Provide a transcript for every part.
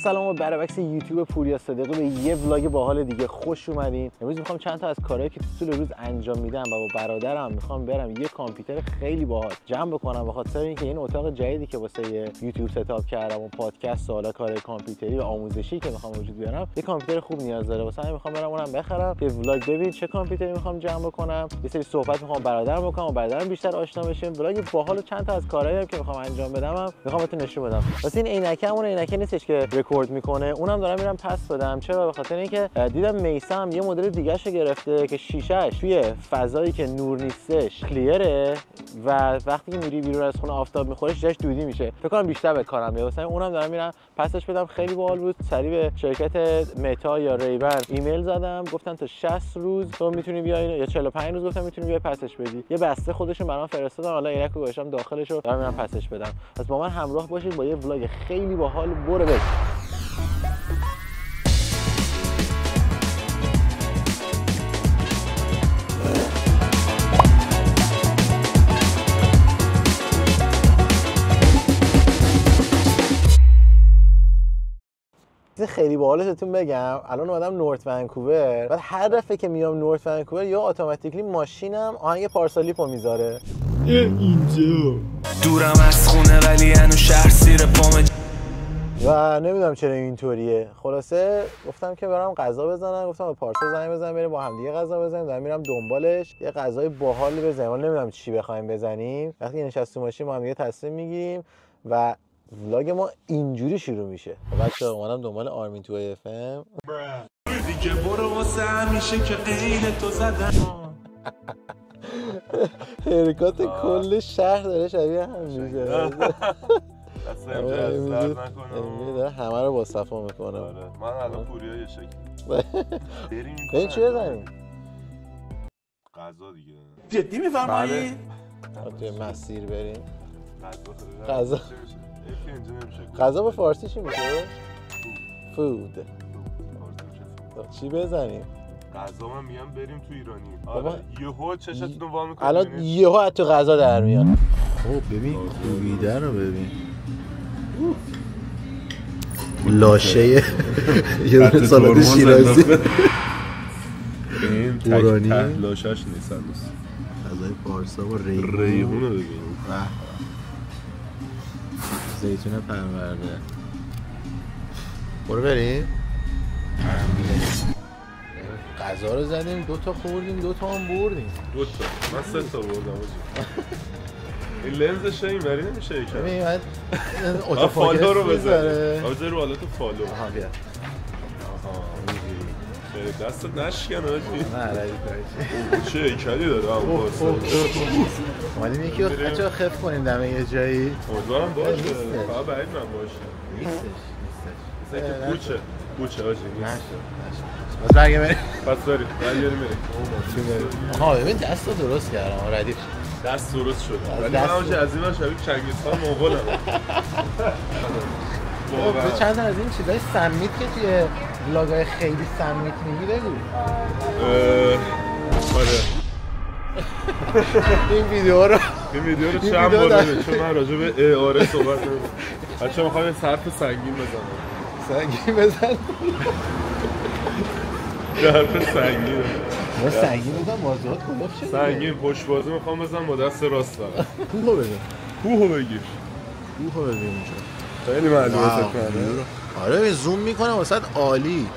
سلام و برعکس یوتیوب پوریا صادقی به یه ولاگ باحال دیگه خوش اومدین. امروز میخوام چند تا از کارهایی که طول روز انجام میدم و با برادرم میخوام برم یه کامپیوتر خیلی باحال جمع بکنم، به خاطر اینکه این اتاق جدیدی که واسه یوتیوب ستاپ کردم و پادکست و حالا کارهای کامپیوتری و آموزشی که میخوام وجود بیارم یه کامپیوتر خوب نیاز داره. واسه همین میخوام برم اونم بخرم. یه ولاگ ببین چه کامپیوتری میخوام جمع بکنم، یه سری صحبت میخوام برادرم بکنم و برادرم بیشتر آشنا بشیم. ولاگ باحال و چند تا از کارهایی که میخوام انجام بدم میخوام بهتون نشون بدم. واسه این عینکه اون عینکه نیستش که رکورد میکنه، اونم دارم میرم پس بدم. چرا؟ به خاطر اینکه دیدم میثم یه مدل دیگه‌شو گرفته که شیشه‌اش توی فضایی که نور نیستش کلیره و وقتی که میری بیرون از خونه آفتاب میخوره شیشه‌اش دودی میشه. فکر کنم بیشتر به کارم میاد. واسه اونم دارم میرم پسش بدم. خیلی باحال بود. سریع به شرکت متا یا ریبن ایمیل زدم، گفتن تا 60 روز تو میتونی بیای یا 45 روز گفتم میتونی بیای پسش بدی. یه بسته خودشون برام فرستادن، حالا عینک رو گذاشتم داخلشو دارم میرم پسش بدم. پس با من همراه باشید با یه ولاگ خیلی باحال. برو بریم. خیلی باحالتون بگم، الان اومدم نورت ونکوور. بعد هر دفعه که میام نورت ونکوور یا اتوماتیکلی ماشینم آهنگ پارسالیپو میذاره. اینجا دورم از خونه ولی هنوز شهر زیر پام و نمیدونم چرا اینطوریه. خلاصه گفتم که برام غذا بزنم، گفتم به پارسا زنگ بزنم بریم با هم دیگه غذا بزنیم. دارم میرم دنبالش یه غذای باحال بزنیم. نمیدونم چی بخوایم بزنیم. وقتی نشستیم ماشین با هم دیگه تصمیم میگیریم و ولاگ ما اینجوری شروع میشه. بچه‌ها اومدم دنبال آرمین تو اف ام. دیگه برو واسه همیشه که عین تو زدن. حرکات کل شهر داره شبیه هم میشه. اصلا جذاب نکنه. داره همه رو با صفا میکنه. آره من الان پوریا یه شکل بریم چی بزنیم؟ غذا دیگه. جدی میفرمایی؟ توی مسیر بریم. غذا غذا به فارسی چی میشه؟ فود. چی بزنیم؟ غذا من میگم بریم تو ایرانی. آره یهو چشتون رو وا میکنه. الان یهو از تو غذا در میاد. خب ببین کوبیده رو ببین. لاشه یه دونه سالاد شیرازی. این بورانی لاشش نیست هنوز. غذای پارسا و ریحون رو ببین. زیتون پرورده. برو بریم. غذا رو زدیم، 2 تا خوردیم، 2 تا هم بردیم. 2 تا. من 3 تا بردم آجی. این لنزشه این وری نمیشه یکم. ببین بعد فالو رو بذاره. آجی رو حالت فالو. آها بیا. دستت نشکن آجی. نه ردی چه هیکلی داره هم پارسا. اومدیم یکی رو بچه‌ها خف کنیم دم یه جایی. امیدوارم باشه. فقط بعید من باشه. نیستش. کوچه آجی نیست. بس برگه بریم. پس بریم. بریم. آها ببین دست رو درست کردم ردیف. دست درست شد. ولی من آجی از این شبیه چنگیزخان مغولم. چند تا از این چیزای سمیت که توی ولاگ‌های خیلی سمیت میگی بگو. آره. این ویدیو رو چند بار ببین چون من راجع به آره صحبت نمی‌کنم. بچه‌ها می‌خوام یه صرف سنگین بزنم. حرف سنگین. ما سنگین بزن موضوعات کلاف شد. سنگین پشت بازی می‌خوام بزنم با دست راست فقط. کوهو بزن. کوهو بگیر. کوهو ببین اونجا. خیلی معلومه فکر آره زوم میکنه واسط عالی.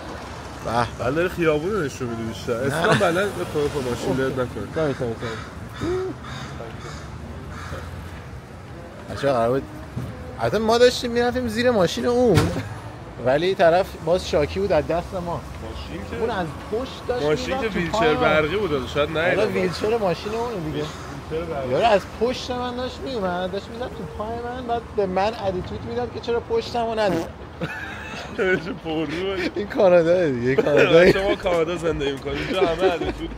به داره خیابون نشون میده بیشتر. اسلام بلند به خود ماشین لرد نکنه. تمام. بچه‌ها قرار بود البته ما داشتیم میرفتیم زیر ماشین اون ولی طرف باز شاکی بود از دست ما. ماشین که اون از پشت داشت ماشین که ویلچر برقی بود شاید نه. حالا ویلچر ماشین اون دیگه. یارو از پشت من داشت میومد داشت میزد تو پای من، بعد به من اتیتود میداد که چرا پشتمو ندید. چه پررو. این کانادا دیگه. کانادا شما کانادا زندگی میکنید اینجا همه اتیتود.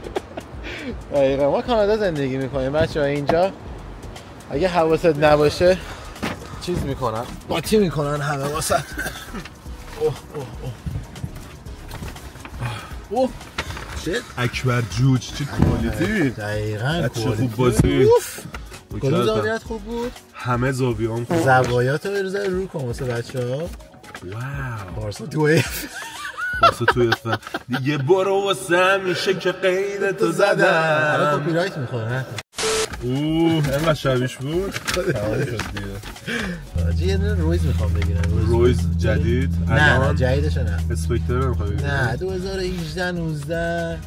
دقیقاً ما کانادا زندگی میکنیم بچه‌ها. اینجا اگه حواست نباشه چیز میکنن قاطی میکنن همه واسط. اوه چه اکبر جوج چه کوالیتی. دقیقاً چه خوب بازی. کدوم زاویت خوب بود؟ همه زاویه‌ام خوب. زوایات رو رو کن واسه بچه‌ها. بارسا تو بارسا توی اف دیگه برو واسه میشه که قید تو زدن. الان کپی رایت میخوره. اینقدر شبیش بود. تمام شد دیگه. یه رویز میخوام بگیرم. رویز جدید. نه جدیدش نه. اسپکتر رو میخوام بگیرم. نه 2018 19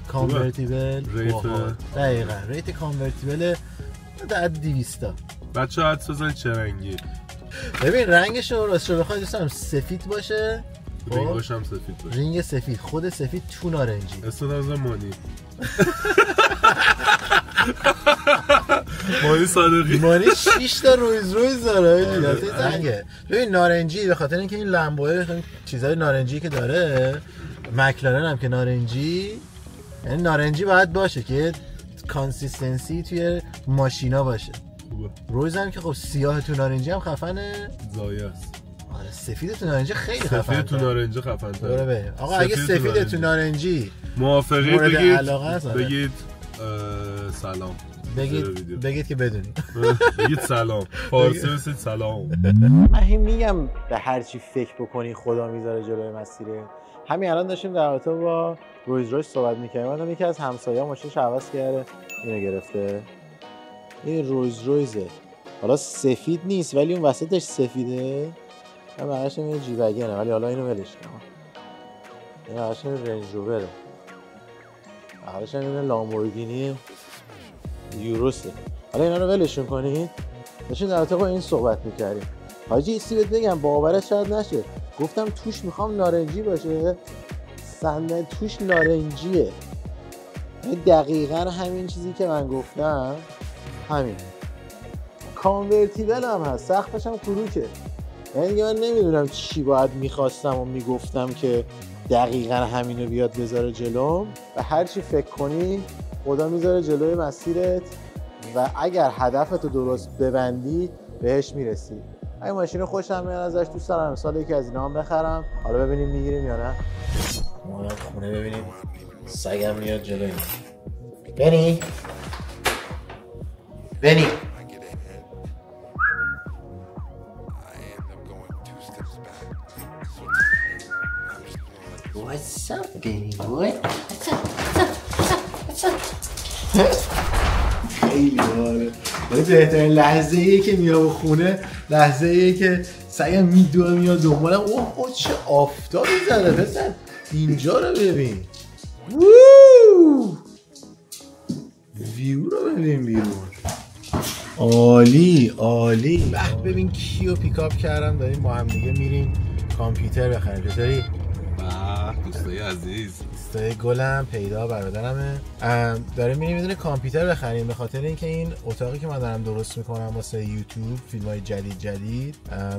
کانورتیبل. دقیقاً ریت کانورتیبل در 200 تا. بچه ها حدس بزنید چه رنگی؟ ببین رنگش رو راستش رو بخوای دوست دارم سفید باشه. رنگش هم سفید باشه. رنگ سفید، خود سفید تو نارنجی. استفاده از مانی. مانی صادقی. مانی 6 تا رویز داره. زنگه. ببین نارنجی به خاطر اینکه این لمبوه چیزای نارنجی که داره، مکلارن هم که نارنجی، یعنی نارنجی باید باشه که کانسیستنسی توی ماشینا باشه. خوبه. رویز هم که خب سیاه تو نارنجی هم خفنه. زایه است. آره سفید تو نارنجی خیلی خفنه. سفید تو نارنجی خفن تره. آقا اگه سفید تو نارنجی موافقی بگید سلام. بگید که بدونی. بگید سلام. فارسی بسید سلام. من هم میگم به هر چی فکر بکنی خدا میذاره جلوی مسیره. همین الان داشتیم در رابطه با رویز رویز صحبت می‌کردیم. من یکی از همسایه‌ها ماشینش عوض کرده، اینو گرفته. این رویزه. حالا سفید نیست ولی اون وسطش سفیده. من بقیش این جی وگنه ولی حالا اینو ولش کنم. این بقیش رنج رووره. بقیش این لامبورگینی یوروسه. حالا اینا رو ولشون کنید. داشتیم در رابطه با این صحبت می‌کردیم. حاجی ایستی بهت بگم باورت شاید نشه. گفتم توش میخوام نارنجی باشه، صندلی توش نارنجیه. دقیقاً همین چیزی که من گفتم همین. کانورتیبل هم هست، سقفش هم کروکه. یعنی من نمیدونم چی باید میخواستم و میگفتم که دقیقاً همینو بیاد بذاره جلوم. و هر چی فکر کنی خدا میذاره جلوی مسیرت و اگر هدفتو درست ببندی بهش میرسی. این ماشین خوشم میاد ازش، دوست دارم امسال یکی از اینا هم بخرم. حالا ببینیم میگیریم یا نه. ما خونه ببینیم سگم میاد جلوی. بنی What's up, Benny boy? What's up? خیلی باله. ولی بهترین لحظه ایه که میام خونه، لحظه ایه که سگم میدوه میاد دنبالم. اوه چه آفتابی زده پسر. اینجا رو ببین. ویو رو ببین بیرون. عالی. ببین کیو پیکاپ کردم، داریم با هم دیگه میریم کامپیوتر بخریم. چطوری؟ دوستای عزیز، دوستای گلم پیدا برادرمه. داریم میریم میدونه کامپیوتر بخریم به خاطر اینکه این اتاقی که من دارم درست میکنم واسه یوتیوب فیلمای جدید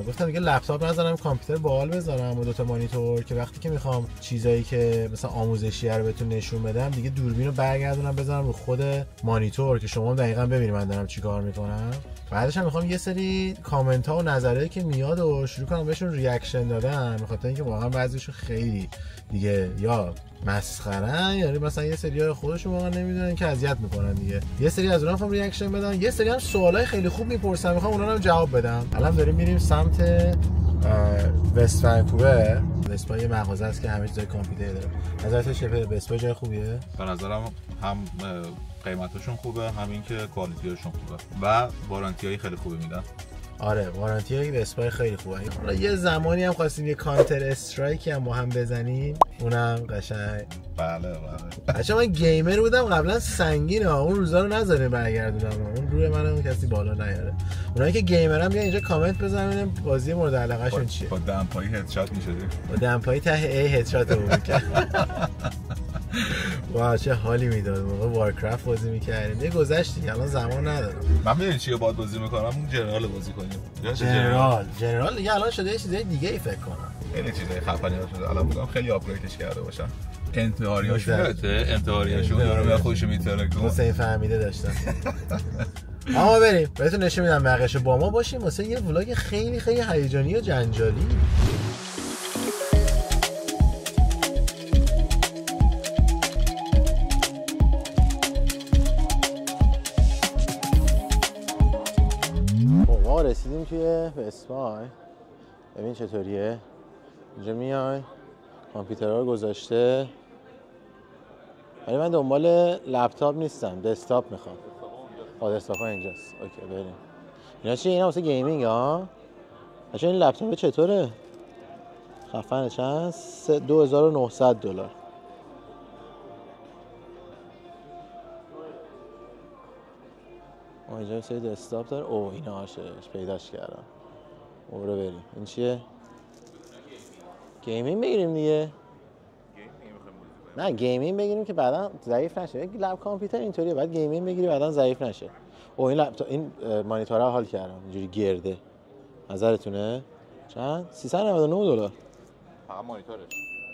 گفتم دیگه لپتاپ نذارم کامپیوتر باحال بذارم و دوتا مانیتور که وقتی که میخوام چیزایی که مثلا آموزشیه رو بهتون نشون بدم دیگه دوربین رو برگردونم بذارم رو خود مانیتور که شما دقیقاً ببینید من دارم چیکار میکنم. بعدش هم میخوام یه سری کامنت ها و نظریاتی که میاد و شروع کنم بهشون ریاکشن دادن، به خاطر اینکه واقعا بعضیشون خیلی دیگه یا مسخره یعنی مثلا یه سری خودشون واقعا نمیدونن که اذیت میکنن دیگه. یه سری از اونها میخوام ریاکشن بدم، یه سری هم سوالای خیلی خوب میپرسن میخوام اونا رو جواب بدم. الان داریم میریم سمت وست ونکوور. وستپا یه مغازه است که همه چیزای کامپیوتر داره. نظرت چیه؟ وستپا جای خوبیه؟ به نظرم هم قیمتشون خوبه، همین که کوالیتیشون خوبه و وارانتیای خیلی خوبی میدن. آره وارانتی وستپا خیلی خوبه. حالا یه زمانی هم خواستیم یه کانتر استرایکی هم با هم بزنیم، اونم قشنگ. بله. بچه‌ها من گیمر بودم قبلا، سنگینه اون روزا رو نذاریم برگردونم، اون روی منم کسی بالا نیاره. اونایی که گیمرن بیان اینجا کامنت بزنن بازی مورد علاقه‌شون چیه. با دمپایی هدشات می‌شدیم. با دمپایی ته ای هدشات رو می‌کرد. واه چه حالی میداد. موقع وارکرافت بازی می‌کردیم. یه گذشتی الان زمان ندارم. من می‌دونی چیه باید بازی می‌کنم؟ اون جنرال بازی کنیم. جنرال دیگه الان شده یه چیزای دیگه ای فکر کنم. خیلی چیزای خفنی شده. الان بودم خیلی آپگریدش کرده باشن. انتحاریاشون یارو به خودش میترکه. حسین فهمیده داشتم. اما بریم بهتون نشون میدم بقیه‌شو با ما باشیم واسه یه ولاگ خیلی خیلی هیجانی و جنجالی. ما رسیدیم توی وستپای. ببین چطوریه. اینجا میای کامپیوترها رو گذاشته، ولی من دنبال لپتاپ نیستم، دسکتاپ میخوام. دسکتاپ ها اینجاست. اوکی بریم. اینا چیه؟ اینا واسه گیمینگ ها؟ بچه این لپتاپ چطوره؟ خفنه. چند؟ $2900. اینجا یه سری دسکتاپ داره. اوه اینا هاشه پیداش کردم. برو بریم. این چیه؟ گیمینگ بگیریم دیگه. نه گیمینگ بگیریم که بعدا ضعیف نشه. یک لپ کامپیوتر اینطوریه، بعد گیمینگ بگیری بعدا ضعیف نشه. این لپتاپ این مانیتورها حال کردم اینجوری گرده. نظرتونه؟ چند؟ $399. فقط مانیتورش.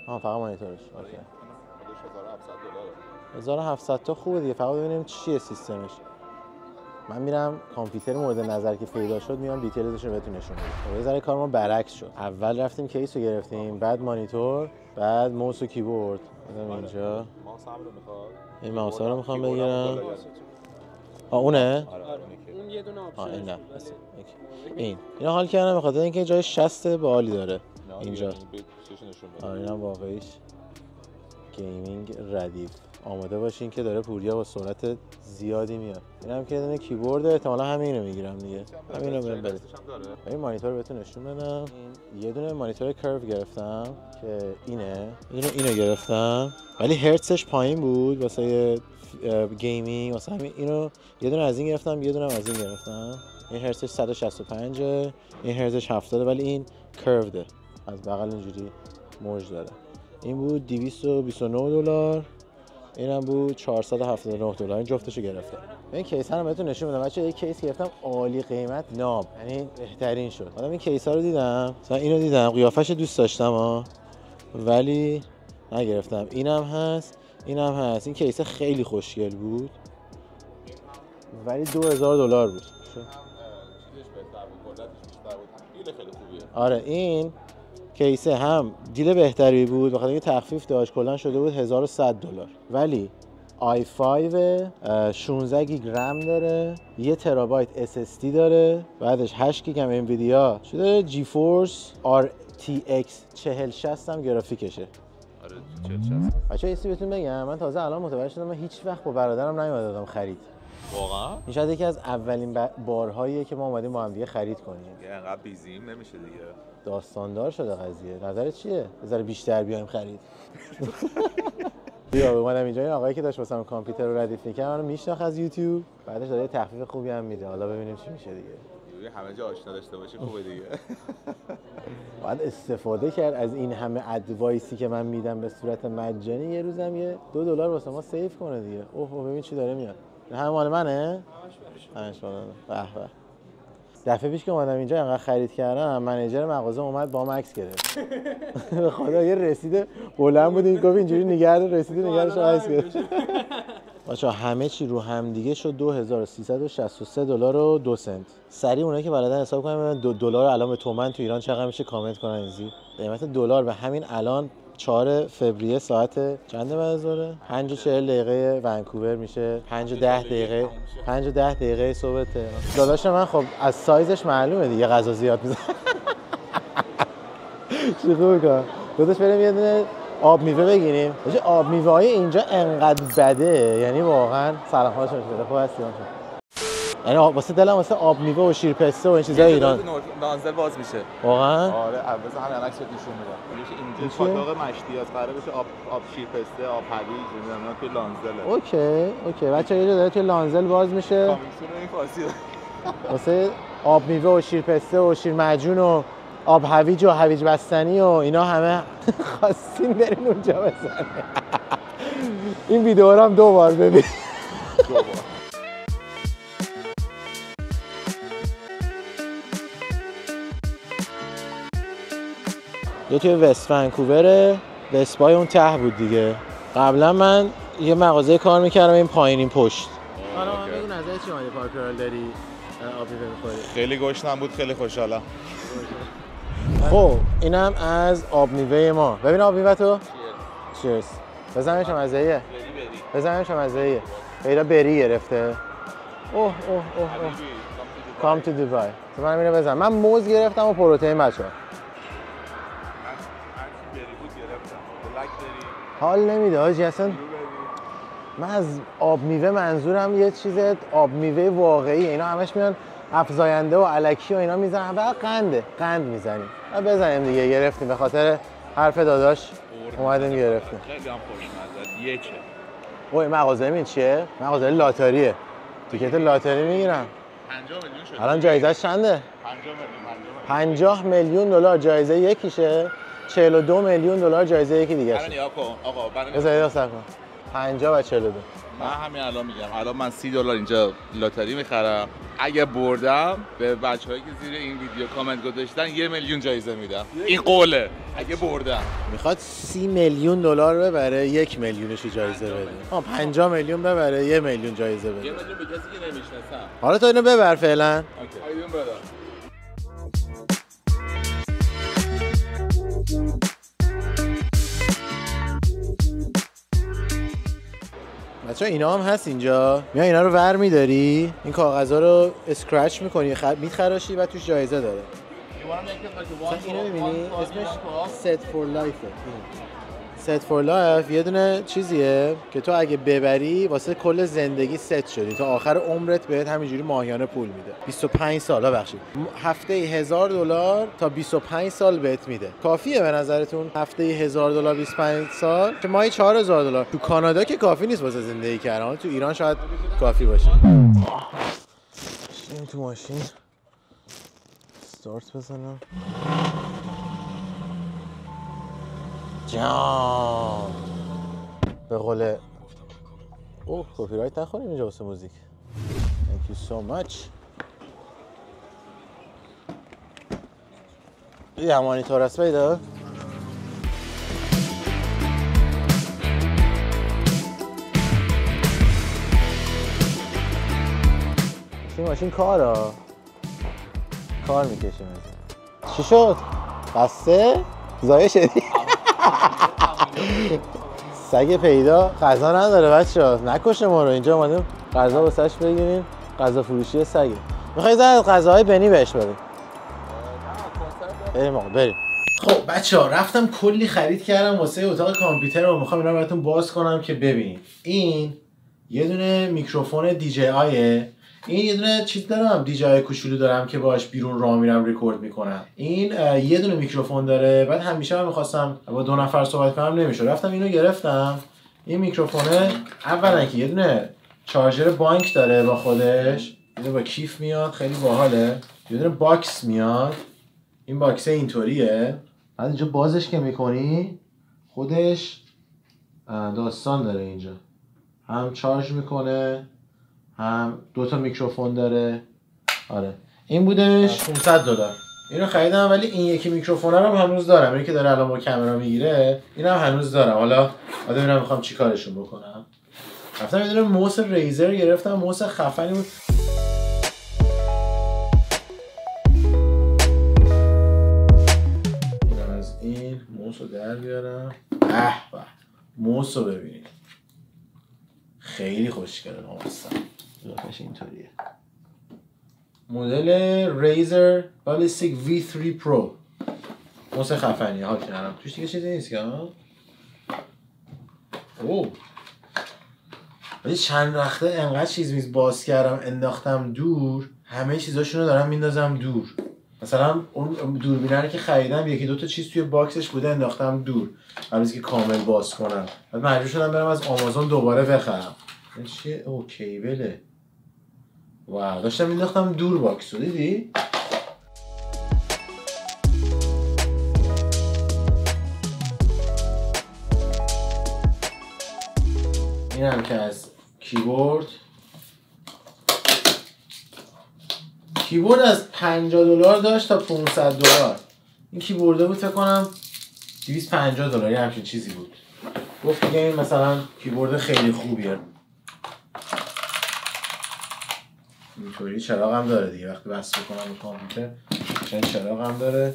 فقط مانیتورش. اوکی. 1700 تا خوبه دیگه. فقط ببینیم چیه سیستمش. من میرم کامپیوتر مورد نظر که پیدا شد میام دیتیلزش رو بهتون نشون میدم. یه ذره کار ما برعکس شد. اول رفتیم کیس رو گرفتیم، بعد مانیتور، بعد موس و کیبورد. اینجا ماوس هم رو میخواد. این ماوس ها رو میخوام بگیرم. اونه؟ اون یه دونه آپشن. این نه. اینا حال کردم به خاطر اینکه جای 60 باحالی داره. اینجا. اینم واقعیش گیمینگ ردیف. آماده باشین که داره پوریا با سرعت زیادی میاد. اینم که یه دونه کیبورد، احتمالاً همین رو میگیرم دیگه. همین رو بریم بریم. این مانیتور رو بهتون نشون بدم. یه دونه مانیتور کرو گرفتم که اینه. اینو گرفتم. ولی هرتزش پایین بود واسه گیمینگ، واسه همین اینو یه دونه از این گرفتم، یه دونه از این گرفتم. این هرتزش 165، این هرتزش 70، ولی این کروده. از بغل اینجوری موج داره. این بود $229. اینم بود $479. این جفتشو گرفتم. این کیس ها رو بهتون نشون میدم. بچه‌ها یک کیس گرفتم عالی قیمت ناب، یعنی بهترین شد. من این کیس ها رو دیدم، مثلا اینو دیدم، قیافش دوست داشتم ولی نگرفتم. اینم هست، اینم هست. این کیس خیلی خوشگل بود ولی $2000 بود. آره این کیسه هم دیل بهتری بود بخاطر اینکه تخفیف داشت، کلا شده بود $1100. ولی i5 16 گیگ رم داره، 1 ترابایت SSD داره، بعدش 8 گیگ هم انویدیا شده، جی فورس RTX 4060 هم گرافیکشه. آره 4060. بچه‌ها یه چیزی بهتون بگم، من تازه الان متوجه شدم من هیچ وقت با برادرم نیومدم خرید. واقعا؟ این شاید یکی از اولین بارهاییه که ما اومدیم با هم دیگه خرید کنیم. انقدر بیزیم نمیشه دیگه. داستاندار شده قضیه. نظرت چیه؟ بذار بیشتر بیایم خرید. بیا اومدم اینجا، این آقایی که داشت واسم کامپیوتر رو ردیف می‌کرد منو میشناخت از یوتیوب، بعدش داره تخفیف خوبی هم میده. حالا ببینیم چی میشه دیگه. همه جا آشنا داشته باشی خوبه دیگه. باید استفاده کرد از این همه ادوایسی که من میدم به صورت مجانی. یه روزم یه $2 واسه ما سیو کنه دیگه. اوه ببین چی داره میاد. همه مال منه؟ همش مال منه. به به. دفعه پیش که اومدم اینجا انقدر خرید کردم، منیجر مغازه اومد با عکس گرفت. به خدا یه رسید بلند بود، این گفت اینجوری نگرد، رسید نگردش عکس گرفت. بچه‌ها همه چی رو هم دیگه شد $2363.02. سریع اونایی که بلدن حساب کنن $2 الان به تومن تو ایران چقدر میشه کامنت کنن. این قیمت $. به همین الان 4 فوریه ساعت چنده بعد از ظهر؟ 5:40 ونکوور میشه 5:10 دقیقه صبح تهران. داداش من خب از سایزش معلومه دیگه، غذا زیاد میزنه. چی خوب کنم داداش بریم یه دونه آب میوه بگیریم. آب میوه های اینجا انقدر بده، یعنی واقعا سلام هاشون شده. خوب هستی یعنی واسه دلم واسه آب میوه و شیرپسته و این چیزای ایران نانزل باز میشه واقعا. آره اول همین عکس نشون میدم. اینجا چاتاق مشتیات قراره بشه آب شیرپسته، آب هویج، نمیدونم توی لانزله. اوکی بچه‌ها یه جا داره توی لانزل باز میشه. کامیکسون این فارسی واسه آب میوه و شیرپسته و شیر معجون و آب هویج و هویج بستنی و اینا همه خواستین برین اونجا بزنه. این ویدیو رو هم 2 بار ببین. 2 بار. یه توی وست ونکووره، بست بای اون ته بود دیگه. قبلا من یه مغازه کار میکردم این پایین این پشت. حالا من بگو نظرت چی اومدی پارکرال داری آب میوه میخوری؟ خیلی گشنم بود، خیلی خوشحالم. خب اینم از آب میوه ما. ببین آب میوه تو چیرز. بزنمش مزه‌ایه. بزنمش مزه‌ایه. پیدا بری گرفته. اوه کام تو دبی. من اینو بزنم. من موز گرفتم و پروتئین بچه‌ها. حال نمیده حاجی اصلا. من از آب میوه منظورم یه چیز آب میوه واقعی، اینا همش میان افزاینده و الکی و اینا میزنن، فقط قند میزنیم. بزنیم دیگه، گرفتیم به خاطر حرف داداش اومدیم گرفتیم. خیلی هم خوشمزه. یکه. اوه مغازه این چیه؟ مغازه لاتاریه. تیکت لاتاری میگیرن. 50 میلیون شد. الان جایزش چنده؟ 50 میلیون دلار جایزه یکیشه، 42 میلیون دلار جایزه یکی دیگه. الان نگاه کن آقا، بذار صبر کن. 50 و 42. من همین الان میگم، الان من 30 دلار اینجا لاتاری میخرم، اگه بردم به بچه‌هایی که زیر این ویدیو کامنت گذاشتن 1 میلیون جایزه میدم. این قوله اگه بردم. میخواد 30 میلیون دلار ببره، 1 میلیونش جایزه بده. 50 میلیون ببره، 1 میلیون جایزه بده. 1 میلیون به کسی که نمیشناسم. حالا تو اینو ببر فعلا. اوکی. ایدون بده. بچه‌ها اینا هم هست اینجا. میای اینا رو ور می‌داری، این کاغذها رو اسکرچ می‌کنی، می‌خراشی و توش جایزه داره. اینو می‌بینی؟ اسمش Set for Life. Set for Life یه دونه چیزیه که تو اگه ببری واسه کل زندگی ست شدی، تا آخر عمرت بهت همینجوری ماهیانه پول میده. 25 سال ببخشید. هفته $1000 تا 25 سال بهت میده. کافیه به نظرتون هفته $1000 25 سال؟ که ماهی $4000. تو کانادا که کافی نیست واسه زندگی کردن، تو ایران شاید کافی باشه. این تو ماشین استارت بزنم. جان به قول اوه کپی رایت نخوریم اینجا واسه موزیک. Thank you so much. یه همانی تورس بیده این ماشین کار میکشیم. چی شد؟ بسته؟ زایه شدی؟ سگ پیدا غذا نداره بچه‌ها، نکشه ما رو. اینجا اومدیم غذا واسش بگیریم، غذا فروشی سگه. می‌خوای از غذاهای بنی بهش بدیم؟ بریم آقا بریم. خب بچه‌ها رفتم کلی خرید کردم واسه اتاق کامپیوتر رو، می‌خوام اینا رو براتون باز کنم که ببینید. این یه دونه میکروفون DJI، این یه دونه چیز دارم DJI کوچولو دارم که باهاش بیرون راه میرم ریکورد میکنم. این یه دونه میکروفون داره. بعد همیشه من می‌خواستم با 2 نفر صحبت کنم نمیشه، رفتم اینو گرفتم. این میکروفونه اولا که یه دونه چارجر بانک داره با خودش، یه با کیف میاد، خیلی باحاله. یه دونه باکس میاد، این باکس اینطوریه. بعد اینجا بازش که میکنی خودش داستان داره، اینجا هم چارج میکنه هم 2 تا میکروفون داره. آره این بودش $500. اینو خریدم ولی این یکی میکروفون رو هنوز دارم، اینی که داره الان با کامera میگیره اینم هنوز دارم. حالا ببینم میخوام چی کارشون بکنم. رفتم یه دونه موس ریزر گرفتم، موس خفنی بود. اینم از این موس رو در بیارم. به موس رو ببینید، خیلی خوشگله. موسم قیافش اینطوریه. مدل ریزر بالستیک V3 Pro، موس خفنیه. ها کنارم توش دیگه چیزی نیست که اوه ولی چند وقته انقدر چیز میز باز کردم انداختم دور، همه چیزاشونو دارم میندازم دور. مثلا اون دوربینه که خریدم 1-2 تا چیز توی باکسش بوده انداختم دور قبل از که کامل باز کنم. بعد مجبور شدم برم از آمازون دوباره بخرم. این چیه؟ او کیبله. واو داشتم مینداختم دور باکسو، دیدی؟ این هم که از کیبورد از $50 داشت تا $500. این کیبورده بود فکر کنم $250، یه همچین چیزی بود. گفت دیگه این مثلا کیبورد خیلی خوبیه. اینطوری چراغ هم داره دیگه، وقتی وصل بکنم به کامپیوتر چند چراغ هم داره.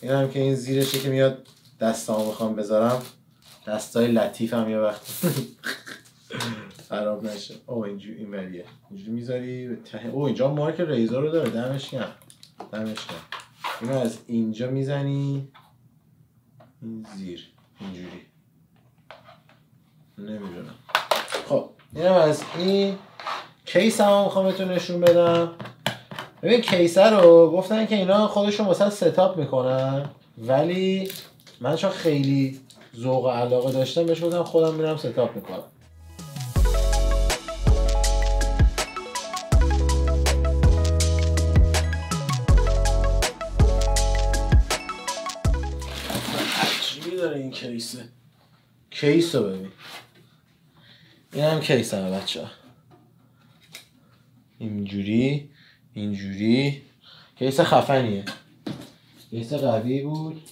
این هم که این زیرشه که میاد دستامو بخوام بذارم، دستای لطیف هم یه وقت خراب نشه. اوه اینجوری این وریه، اینجوری میذاری به ته. اوه اینجا مارک ریزر رو داره، دمش گرم. اینو از اینجا میزنی این زیر، اینجوری نمیدونم. خب اینم از این کیس هم میخوام بهتون نشون بدم. ببین کیس رو گفتن که اینا خودشون مثلا ستاپ میکنن، ولی من چون خیلی ذوق و علاقه داشتم بهش گفتم خودم میرم ستاپ میکنم. عجیبی داره این کیسه. کیس رو ببین، این هم کیس همه بچه ها، اینجوری اینجوری. کیس خفنیه، کیس قوی بود.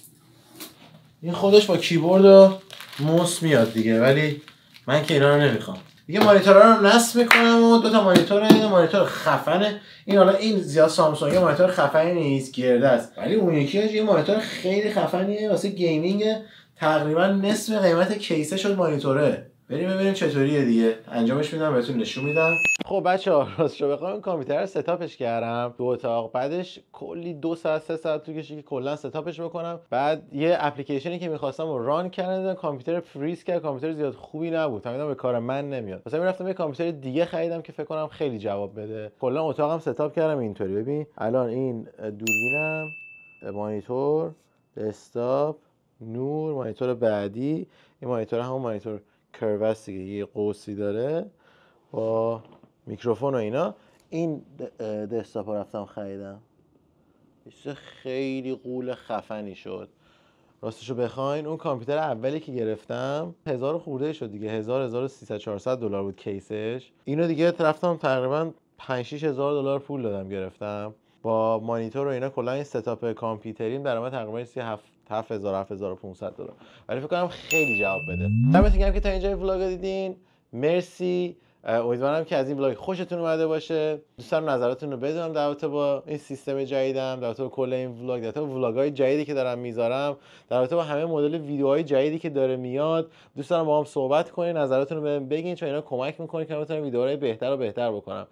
این خودش با کیبورد و موس میاد دیگه، ولی من که اینا رو نمیخوام دیگه. مانیتورها رو نصب میکنم و 2 تا مانیتور. این مانیتور خفنه، این حالا این زیاد سامسونگ مانیتور خفنی نیست، گرده است، ولی اون یکی یه مانیتور خیلی خفنیه واسه گیمینگ. تقریبا نصف قیمت کیسه شد مانیتوره. بریم ببینیم چطوریه دیگه، انجامش میدم بهتون نشون میدم. خب بچه‌ها راستش بخوام این کامپیوتر رو ستاپش کردم 2 اتاق، بعدش کلی 2 ساعت 3 ساعت طول کشید که کلا ستاپش بکنم. بعد یه اپلیکیشنی که می‌خواستم رو ران کردم، کامپیوتر فریز کرد، کامپیوتر زیاد خوبی نبود، فهمیدم به کار من نمیاد. مثلا رفتم یه کامپیوتر دیگه خریدم که فکر کنم خیلی جواب بده. کلا اتاقم ستاپ کردم اینطوری. ببین الان این دوربینم، مانیتور، دسکتاپ، نور، مانیتور بعدی. این مانیتور همون مانیتور کروست دیگه، یه قوسی داره با میکروفون و اینا. این دسکتاپ رو رفتم خریدم، خیلی غول خفنی شد. راستشو بخواین اون کامپیوتر اولی که گرفتم 1000 خورده شد دیگه، 1300 400 دلار بود کیسش. اینو دیگه رفتم تقریبا 5 6 هزار دلار پول دادم گرفتم با مانیتور و اینا. کلا این ستاپ کامپیوتریم درآمد تقریبا 7000 7500 دلار، ولی فکر کنم خیلی جواب بده. دمتون گرم که تا اینجا ولاگ دیدین. مرسی. امیدوارم که از این ولاگ خوشتون اومده باشه. دوست دارم نظراتتون رو بدونم در رابطه با این سیستم جدیدم، در رابطه با کل این ولاگ، در رابطه با ولاگ‌های جدیدی که دارم میذارم، در رابطه با همه مدل ویدیوهای جدیدی که داره میاد. دوست دارم با هم صحبت کنین، نظراتتون رو بهم بگین، چون اینا کمک میکنه که من بتونم ویدیوهای بهتر و بهتر بکنم.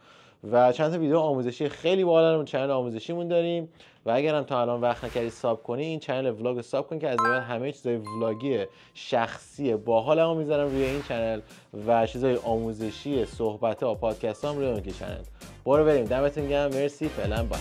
و چند تا ویدیو آموزشی خیلی باحال چنل آموزشیمون داریم. و اگر هم تا الان وقت نکردی ساب کنی، این چنل ولاگ رو ساب کن که از این بعد همه چیزای ولاگی شخصی باحالمو میذارم روی این چنل و چیزای آموزشی، صحبت‌ها، پادکست‌ها هم روی اون چنل. برو بریم. دمتون گرم. مرسی. فعلا بای.